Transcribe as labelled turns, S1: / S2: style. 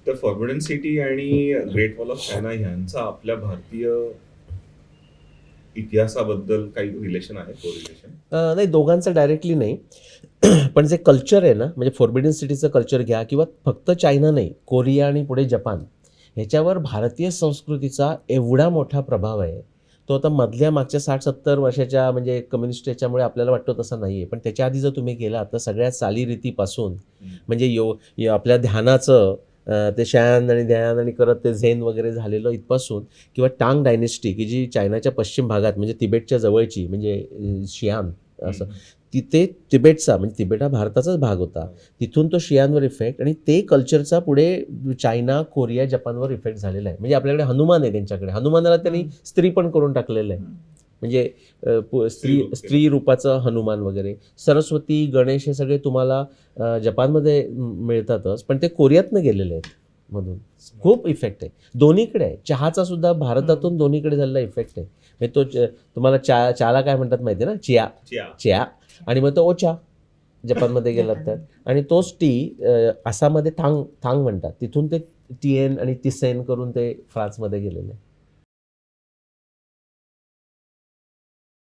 S1: तर forbidden city आणि great wall of China ह्यांचा आपल्या भारतीय इतिहासाबद्दल काही रिलेशन आहे, कोरिलेशन?
S2: नाही, दोघांचं डायरेक्टली नाही. पण जे कल्चर आहे ना, म्हणजे फॉर्बिडन सिटीचं कल्चर घ्या किंवा फक्त चायना नाही, कोरिया आणि पुढे जपान, ह्याच्यावर भारतीय संस्कृतीचा एवढा मोठा प्रभाव आहे. तो आता मधल्या मागच्या 60-70 वर्षाच्या म्हणजे कम्युनिस्ट याच्यामुळे आपल्याला वाटतो तसा नाही आहे. पण त्याच्या आधी जर तुम्ही गेलात तर सगळ्या चालीरीतीपासून म्हणजे आपल्या ध्यानाचं ते शयान आणि ध्यान आणि करत ते झेन वगैरे झालेलं इथपासून किंवा टांग डायनेस्टी की जी चायनाच्या पश्चिम भागात म्हणजे तिबेटच्या जवळची म्हणजे शियान असं, तिथे तिबेटचा म्हणजे तिबेट हा भारताचाच भाग होता. तिथून तो शियांवर इफेक्ट आणि ते कल्चरचा पुढे चायना, कोरिया, जपानवर इफेक्ट झालेला आहे. म्हणजे आपल्याकडे हनुमान आहे त्यांच्याकडे. हनुमानाला त्यांनी स्त्री पण करून टाकलेलं आहे. म्हणजे स्त्री रूपाचं हनुमान वगैरे. सरस्वती, गणेश हे सगळे तुम्हाला जपानमध्ये मिळतातच, पण ते कोरियातनं गेलेले आहेत मधून. खूप इफेक्ट आहे. दोन्हीकडे आहे. चहाचा सुद्धा भारतातून दोन्हीकडे झालेला इफेक्ट आहे. म्हणजे तुम्हाला चहाला काय म्हणतात माहिती आहे ना? चिया. आणि मग तो ओचा जपानमध्ये गेलात तर. आणि तोच आसाममध्ये थांग म्हणतात. तिथून ते टिएन आणि तिसेन करून ते फ्रान्समध्ये गेलेले.